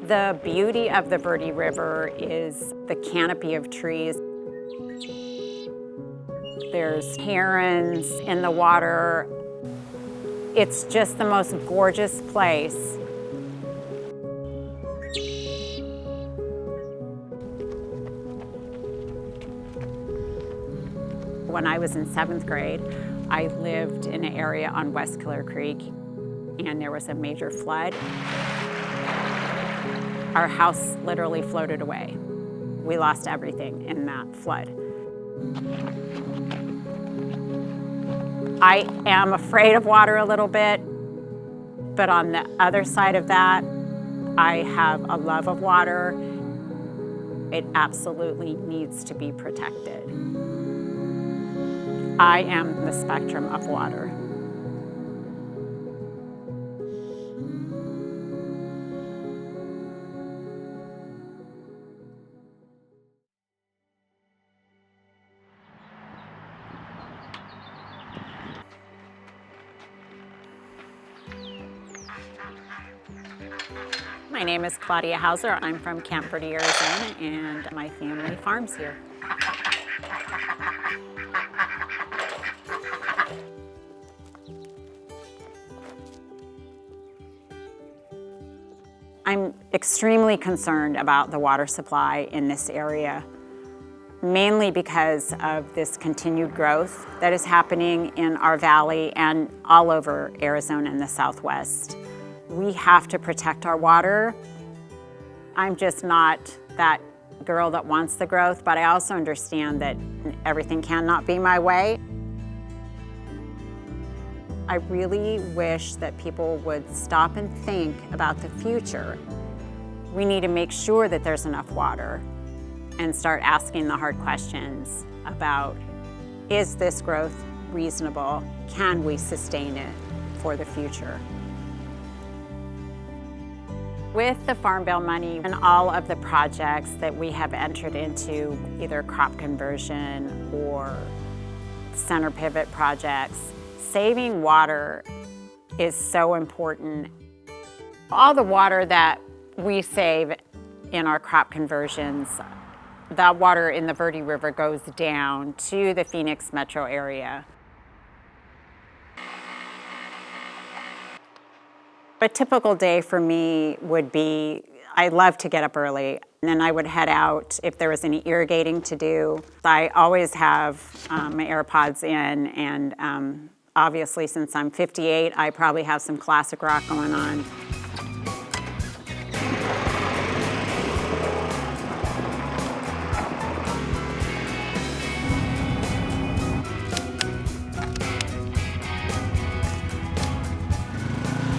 The beauty of the Verde River is the canopy of trees. There's herons in the water. It's just the most gorgeous place. When I was in 7th grade, I lived in an area on West Killer Creek, and there was a major flood. Our house literally floated away. We lost everything in that flood. I am afraid of water a little bit, but on the other side of that, I have a love of water. It absolutely needs to be protected. I am the spectrum of water. My name is Claudia Hauser. I'm from Camp Verde, Arizona, and my family farms here. I'm extremely concerned about the water supply in this area, mainly because of this continued growth that is happening in our valley and all over Arizona and the Southwest. We have to protect our water. I'm just not that girl that wants the growth, but I also understand that everything cannot be my way. I really wish that people would stop and think about the future. We need to make sure that there's enough water and start asking the hard questions about, is this growth reasonable? Can we sustain it for the future? With the Farm Bill money and all of the projects that we have entered into, either crop conversion or center pivot projects, saving water is so important. All the water that we save in our crop conversions, that water in the Verde River goes down to the Phoenix metro area. A typical day for me would be, I love to get up early, and then I would head out if there was any irrigating to do. I always have my AirPods in, and obviously since I'm 58, I probably have some classic rock going on.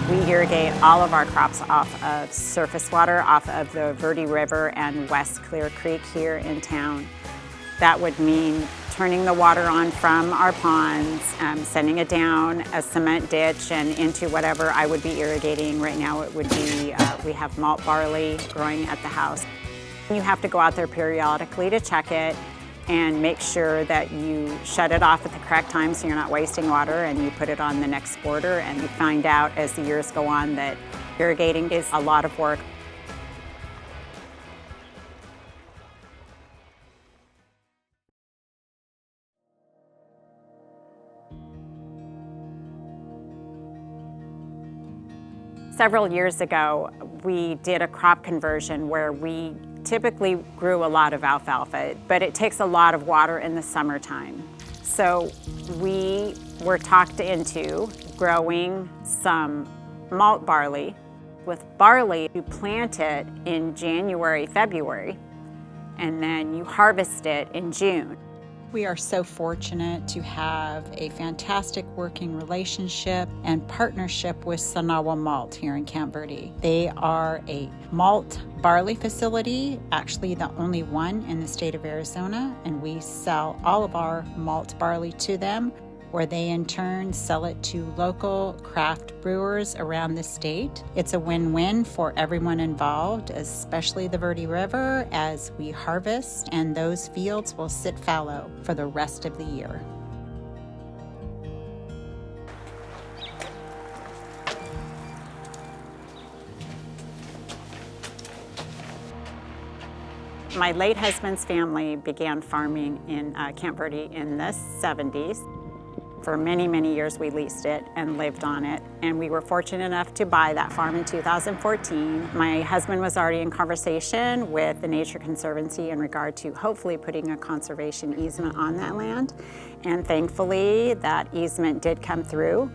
We irrigate all of our crops off of surface water, off of the Verde River and West Clear Creek here in town. That would mean turning the water on from our ponds, sending it down a cement ditch and into whatever I would be irrigating. Right now it would be, we have malt barley growing at the house. You have to go out there periodically to check it and make sure that you shut it off at the correct time so you're not wasting water, and you put it on the next border, and you find out as the years go on that irrigating is a lot of work. Several years ago, we did a crop conversion where we typically grew a lot of alfalfa, but it takes a lot of water in the summertime. So we were talked into growing some malt barley. With barley, you plant it in January, February, and then you harvest it in June. We are so fortunate to have a fantastic working relationship and partnership with Sanawa Malt here in Camp Verde. They are a malt barley facility, actually the only one in the state of Arizona, and we sell all of our malt barley to them, where they in turn sell it to local craft brewers around the state. It's a win-win for everyone involved, especially the Verde River, as we harvest, and those fields will sit fallow for the rest of the year. My late husband's family began farming in Camp Verde in the 70s. For many, many years we leased it and lived on it, and we were fortunate enough to buy that farm in 2014. My husband was already in conversation with the Nature Conservancy in regard to hopefully putting a conservation easement on that land, and thankfully that easement did come through.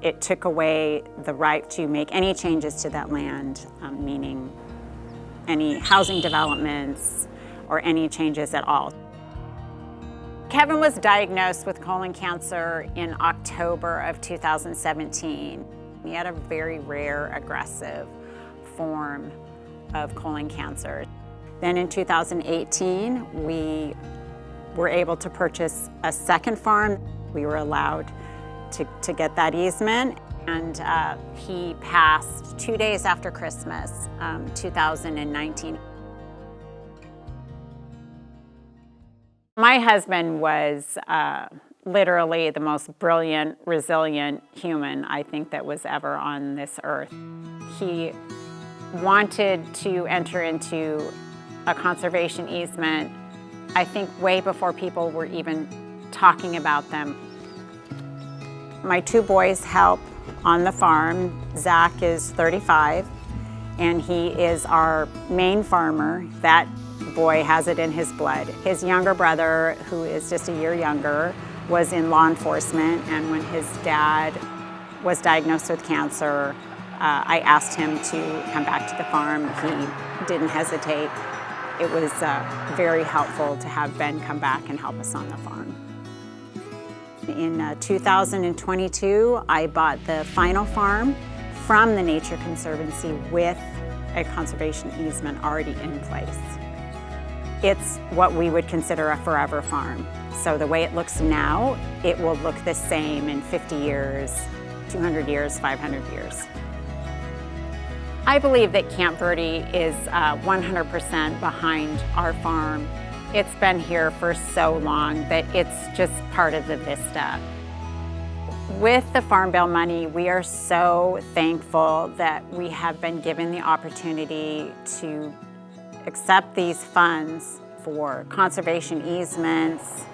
It took away the right to make any changes to that land, meaning any housing developments or any changes at all. Kevin was diagnosed with colon cancer in October of 2017. He had a very rare, aggressive form of colon cancer. Then in 2018, we were able to purchase a second farm. We were allowed to get that easement, and he passed 2 days after Christmas, 2019. My husband was literally the most brilliant, resilient human I think that was ever on this earth. He wanted to enter into a conservation easement, I think way before people were even talking about them. My two boys help on the farm. Zach is 35, and he is our main farmer. That boy has it in his blood. His younger brother, who is just a year younger, was in law enforcement, and when his dad was diagnosed with cancer, I asked him to come back to the farm. He didn't hesitate. It was very helpful to have Ben come back and help us on the farm. In 2022, I bought the final farm from the Nature Conservancy with a conservation easement already in place. It's what we would consider a forever farm. So the way it looks now, it will look the same in 50 years, 200 years, 500 years. I believe that Camp Verde is 100% behind our farm. It's been here for so long that it's just part of the vista. With the Farm Bill money, we are so thankful that we have been given the opportunity to accept these funds for conservation easements,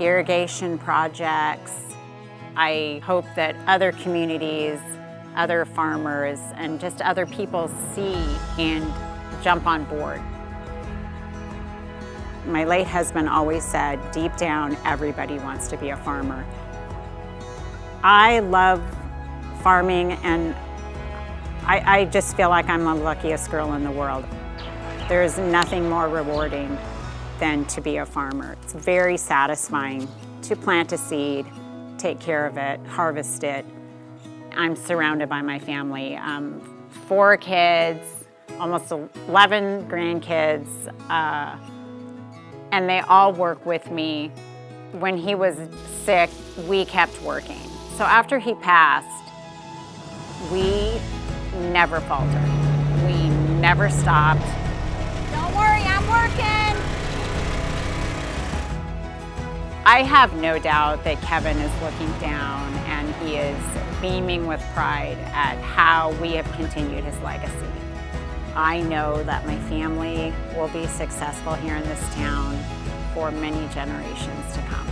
irrigation projects. I hope that other communities, other farmers, and just other people see and jump on board. My late husband always said, deep down, everybody wants to be a farmer. I love farming, and I just feel like I'm the luckiest girl in the world. There's nothing more rewarding than to be a farmer. It's very satisfying to plant a seed, take care of it, harvest it. I'm surrounded by my family. 4 kids, almost 11 grandkids, and they all work with me. When he was sick, we kept working. So after he passed, we never faltered. We never stopped. Don't worry, I'm working. I have no doubt that Kevin is looking down and he is beaming with pride at how we have continued his legacy. I know that my family will be successful here in this town for many generations to come.